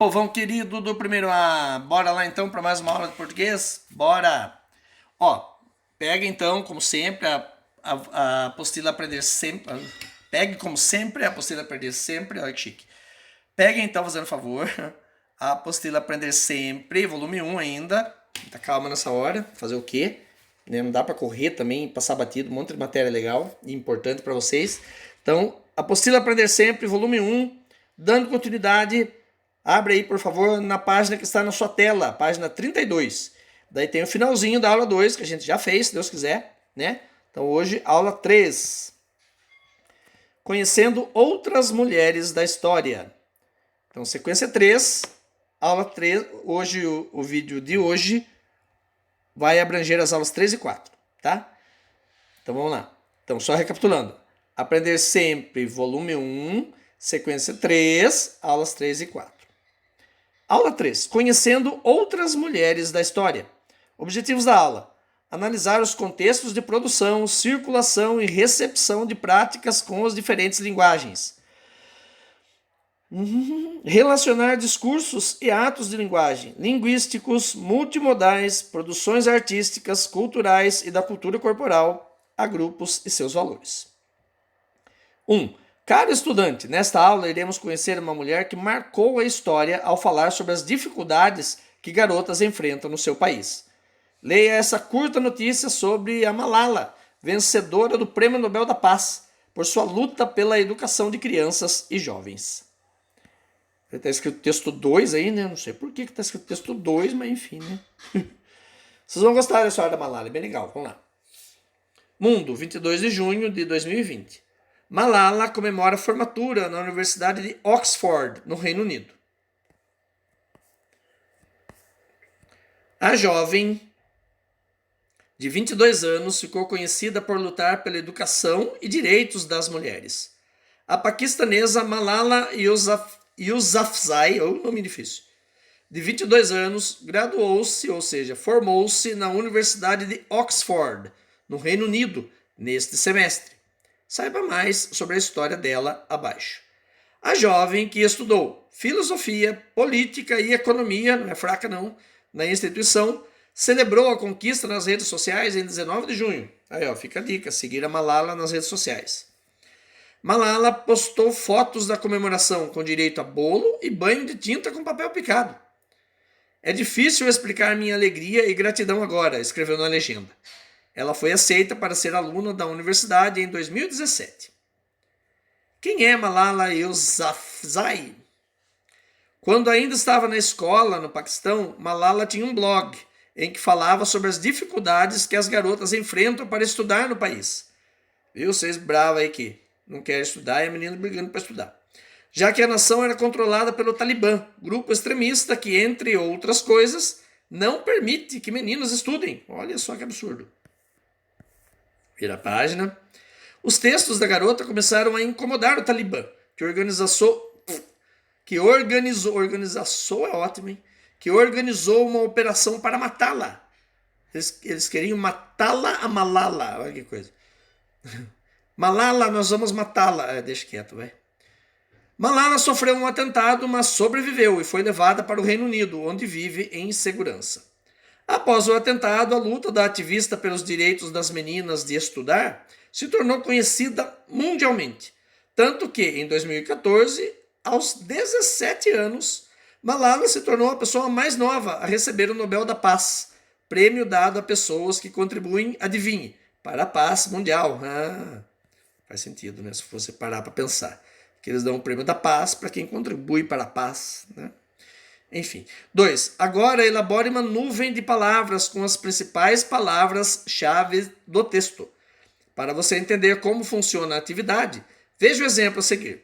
Povão querido do primeiro A, bora lá então para mais uma aula de português? Bora! Ó, pega então, como sempre, a apostila Aprender Sempre. Pegue, como sempre, a apostila Aprender Sempre. Olha que chique. Pega então, fazendo favor, a apostila Aprender Sempre, volume 1 ainda. Tá calma nessa hora. Fazer o quê? Não dá para correr também, passar batido, um monte de matéria legal e importante para vocês. Então, apostila Aprender Sempre, volume 1, dando continuidade. Abre aí, por favor, na página que está na sua tela, página 32. Daí tem o finalzinho da aula 2, que a gente já fez, se Deus quiser, né? Então hoje, aula 3. Conhecendo outras mulheres da história. Então, sequência 3, aula 3. Hoje, o vídeo de hoje vai abranger as aulas 3 e 4, tá? Então vamos lá. Então, só recapitulando. Aprender Sempre, volume 1, sequência 3, aulas 3 e 4. Aula 3. Conhecendo outras mulheres da história. Objetivos da aula. Analisar os contextos de produção, circulação e recepção de práticas com as diferentes linguagens. Relacionar discursos e atos de linguagem, linguísticos, multimodais, produções artísticas, culturais e da cultura corporal a grupos e seus valores. 1. Caro estudante, nesta aula iremos conhecer uma mulher que marcou a história ao falar sobre as dificuldades que garotas enfrentam no seu país. Leia essa curta notícia sobre a Malala, vencedora do Prêmio Nobel da Paz, por sua luta pela educação de crianças e jovens. Está escrito texto 2 aí, né? Não sei por que está escrito texto 2, mas enfim, né? Vocês vão gostar da história da Malala, é bem legal. Vamos lá. Mundo, 22 de junho de 2020. Malala comemora a formatura na Universidade de Oxford, no Reino Unido. A jovem de 22 anos ficou conhecida por lutar pela educação e direitos das mulheres. A paquistanesa Malala Yousafzai, nome difícil, de 22 anos, graduou-se, ou seja, formou-se na Universidade de Oxford, no Reino Unido, neste semestre. Saiba mais sobre a história dela abaixo. A jovem que estudou filosofia, política e economia, não é fraca não, na instituição, celebrou a conquista nas redes sociais em 19 de junho. Aí, ó, fica a dica, seguir a Malala nas redes sociais. Malala postou fotos da comemoração com direito a bolo e banho de tinta com papel picado. É difícil explicar minha alegria e gratidão agora, escreveu na legenda. Ela foi aceita para ser aluna da universidade em 2017. Quem é Malala Yousafzai? Quando ainda estava na escola no Paquistão, Malala tinha um blog em que falava sobre as dificuldades que as garotas enfrentam para estudar no país. Viu? Vocês bravos aí que não querem estudar e a menina brigando para estudar. Já que a nação era controlada pelo Talibã, grupo extremista que, entre outras coisas, não permite que meninos estudem. Olha só que absurdo. Vira a página. Os textos da garota começaram a incomodar o Talibã, que organizou uma operação para matá-la. Eles queriam matá-la a Malala. Olha que coisa. Malala, nós vamos matá-la. Deixa quieto, vai. Malala sofreu um atentado, mas sobreviveu e foi levada para o Reino Unido, onde vive em segurança. Após o atentado, a luta da ativista pelos direitos das meninas de estudar se tornou conhecida mundialmente. Tanto que, em 2014, aos 17 anos, Malala se tornou a pessoa mais nova a receber o Nobel da Paz, prêmio dado a pessoas que contribuem, adivinhe, para a paz mundial. Faz sentido, né? Se você parar para pensar. Que eles dão o prêmio da paz para quem contribui para a paz, né? Enfim. 2. Agora elabore uma nuvem de palavras com as principais palavras-chave do texto. Para você entender como funciona a atividade, veja o exemplo a seguir.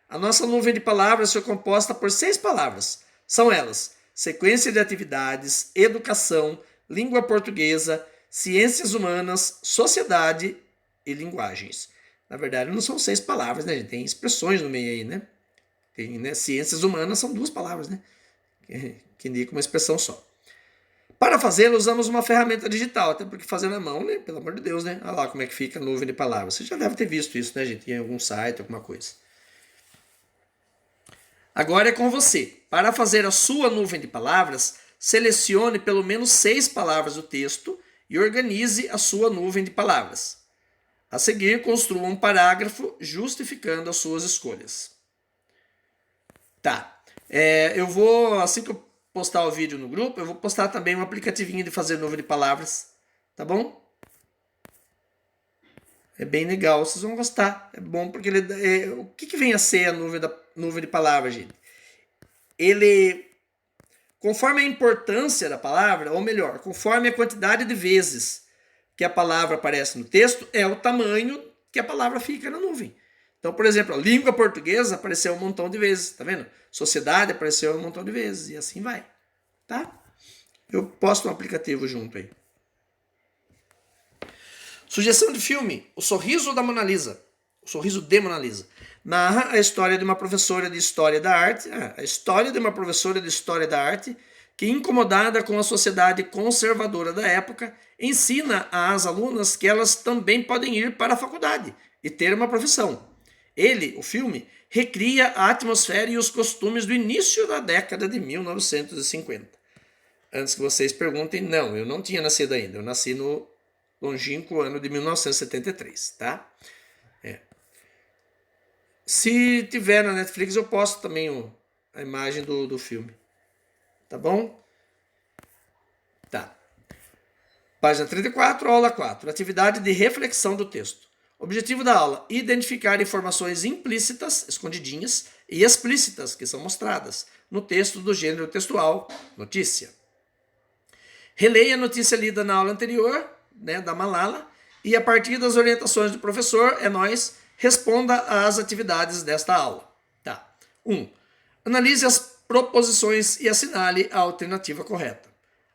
A nossa nuvem de palavras foi composta por 6 palavras. São elas: sequência de atividades, educação, língua portuguesa, ciências humanas, sociedade e linguagens. Na verdade, não são 6 palavras, né, gente? Tem expressões no meio aí, né? Tem, né? Ciências humanas são 2 palavras, né? Que indica uma expressão só. Para fazê-lo, usamos uma ferramenta digital, até porque fazer na mão, né? Pelo amor de Deus, né? Olha lá como é que fica a nuvem de palavras. Você já deve ter visto isso, né, gente? Em algum site, alguma coisa. Agora é com você. Para fazer a sua nuvem de palavras, selecione pelo menos 6 palavras do texto e organize a sua nuvem de palavras. A seguir, construa um parágrafo justificando as suas escolhas. Tá. Eu vou, assim que eu postar o vídeo no grupo, eu vou postar também um aplicativinho de fazer nuvem de palavras. Tá bom? É bem legal, vocês vão gostar. É bom porque o que vem a ser a nuvem de palavras, gente? Ele, conforme a importância da palavra, ou melhor, conforme a quantidade de vezes que a palavra aparece no texto, é o tamanho que a palavra fica na nuvem. Então, por exemplo, a língua portuguesa apareceu um montão de vezes, tá vendo? Sociedade apareceu um montão de vezes, e assim vai, tá? Eu posto um aplicativo junto aí. Sugestão de filme: O Sorriso da Mona Lisa. O Sorriso de Mona Lisa. Narra a história de uma professora de História da Arte, que, incomodada com a sociedade conservadora da época, ensina às alunas que elas também podem ir para a faculdade e ter uma profissão. O filme, recria a atmosfera e os costumes do início da década de 1950. Antes que vocês perguntem, não, eu não tinha nascido ainda. Eu nasci no longínquo ano de 1973, tá? Se tiver na Netflix, eu posto também a imagem do filme. Tá bom? Tá. Página 34, aula 4. Atividade de reflexão do texto. Objetivo da aula: identificar informações implícitas, escondidinhas, e explícitas, que são mostradas no texto do gênero textual, notícia. Releia a notícia lida na aula anterior, da Malala, e a partir das orientações do professor, responda às atividades desta aula. Tá. 1. Analise as proposições e assinale a alternativa correta.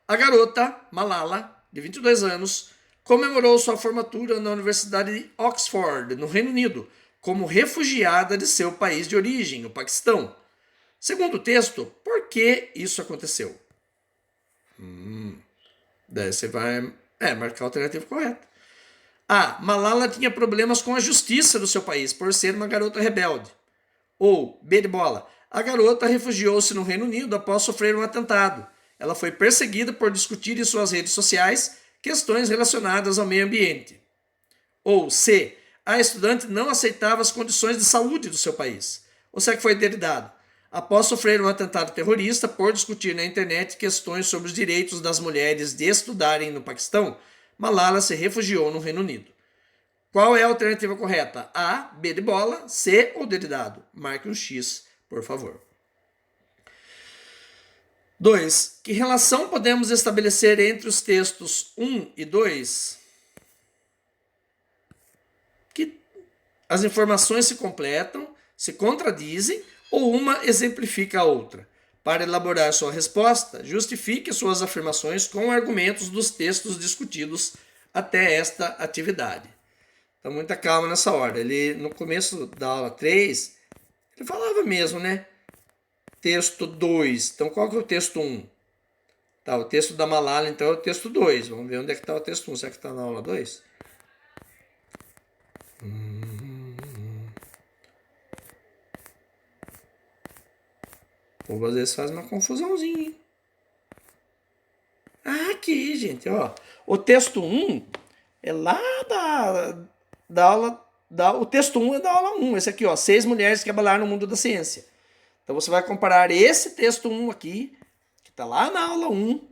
A garota, Malala, de 22 anos, comemorou sua formatura na Universidade de Oxford, no Reino Unido, como refugiada de seu país de origem, o Paquistão. Segundo o texto, por que isso aconteceu? Daí você vai marcar a alternativa correta. A. Malala tinha problemas com a justiça do seu país por ser uma garota rebelde. Ou, B de bola, a garota refugiou-se no Reino Unido após sofrer um atentado. Ela foi perseguida por discutir em suas redes sociais questões relacionadas ao meio ambiente. Ou C. A estudante não aceitava as condições de saúde do seu país. Ou será que foi derivado? Após sofrer um atentado terrorista por discutir na internet questões sobre os direitos das mulheres de estudarem no Paquistão, Malala se refugiou no Reino Unido. Qual é a alternativa correta? A, B de bola, C ou D de dado? Marque um X, por favor. 2. Que relação podemos estabelecer entre os textos 1 e 2? Que as informações se completam, se contradizem ou uma exemplifica a outra. Para elaborar sua resposta, justifique suas afirmações com argumentos dos textos discutidos até esta atividade. Então, muita calma nessa hora. Ele, no começo da aula 3, ele falava mesmo, Texto 2. Então, qual que é o texto 1? Tá, o texto da Malala, então, é o texto 2. Vamos ver onde é que está o texto 1. Será que está na aula 2? O povo às vezes faz uma confusãozinha, hein? Aqui, gente, ó. O texto 1 é lá da aula... o texto 1 é da aula 1. Esse aqui, ó. 6 mulheres que abalaram o mundo da ciência. Então, você vai comparar esse texto 1 aqui, que está lá na aula 1,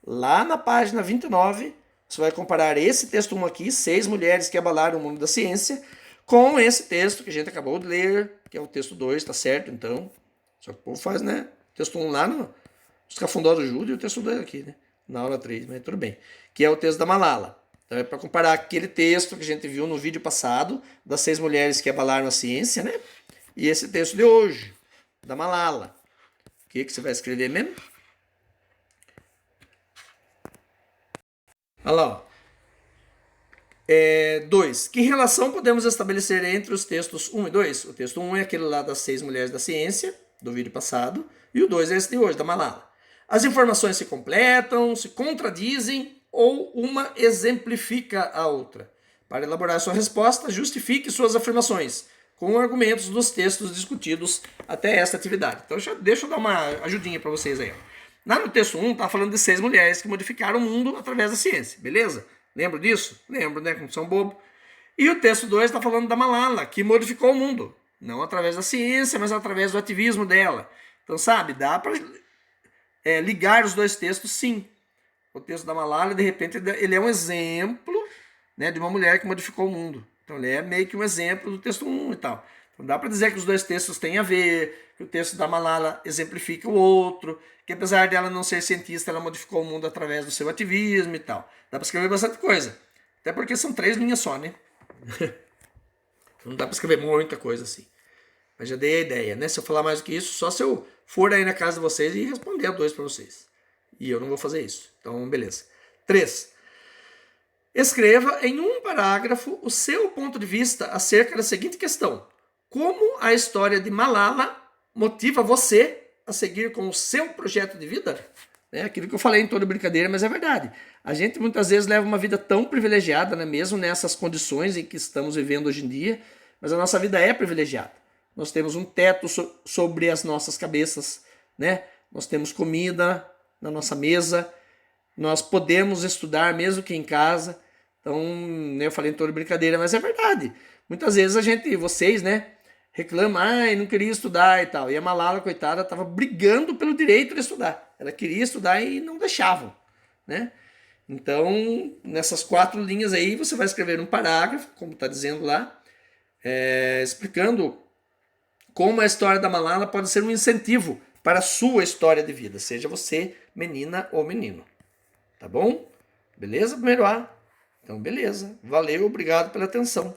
lá na página 29. Você vai comparar esse texto 1 aqui, 6 mulheres que abalaram o mundo da ciência, com esse texto que a gente acabou de ler, que é o texto 2, tá certo? Então, só que o povo faz, texto 1 lá no Escafundó do Júlio e o texto 2 aqui, na aula 3, mas tudo bem. Que é o texto da Malala. Então, é para comparar aquele texto que a gente viu no vídeo passado, das 6 mulheres que abalaram a ciência, e esse texto de hoje, da Malala. O que você vai escrever mesmo? Olha lá, 2. Que relação podemos estabelecer entre os textos 1 e 2? O texto 1 é aquele lá das 6 mulheres da ciência, do vídeo passado, e o 2 é esse de hoje, da Malala. As informações se completam, se contradizem ou uma exemplifica a outra. Para elaborar sua resposta, justifique suas afirmações com argumentos dos textos discutidos até esta atividade. Então deixa eu dar uma ajudinha para vocês aí. Lá no texto 1 está falando de 6 mulheres que modificaram o mundo através da ciência, beleza? Lembra disso? Lembro, né? Como são bobo. E o texto 2 está falando da Malala, que modificou o mundo. Não através da ciência, mas através do ativismo dela. Então, sabe, dá para ligar os dois textos, sim. O texto da Malala, de repente, ele é um exemplo, né, de uma mulher que modificou o mundo. Então, ele é meio que um exemplo do texto 1 e tal. Então, dá para dizer que os dois textos têm a ver, que o texto da Malala exemplifica o outro, que apesar dela não ser cientista, ela modificou o mundo através do seu ativismo e tal. Dá para escrever bastante coisa. Até porque são 3 linhas só, né? Não dá para escrever muita coisa assim. Mas já dei a ideia, né? Se eu falar mais do que isso, só se eu for aí na casa de vocês e responder a 2 para vocês. E eu não vou fazer isso. Então, beleza. 3. Escreva em um parágrafo o seu ponto de vista acerca da seguinte questão. Como a história de Malala motiva você a seguir com o seu projeto de vida? É aquilo que eu falei em toda brincadeira, mas é verdade. A gente muitas vezes leva uma vida tão privilegiada, né? Mesmo nessas condições em que estamos vivendo hoje em dia, mas a nossa vida é privilegiada. Nós temos um teto sobre as nossas cabeças, né? Nós temos comida na nossa mesa, nós podemos estudar mesmo que em casa. Então, eu falei em toda brincadeira, mas é verdade. Muitas vezes vocês, né, reclamam, não queria estudar e tal. E a Malala, coitada, estava brigando pelo direito de estudar. Ela queria estudar e não deixavam, né? Então, nessas 4 linhas aí, você vai escrever um parágrafo, como está dizendo lá, explicando como a história da Malala pode ser um incentivo para a sua história de vida, seja você menina ou menino. Tá bom? Beleza, primeiro A? Então, beleza. Valeu, obrigado pela atenção.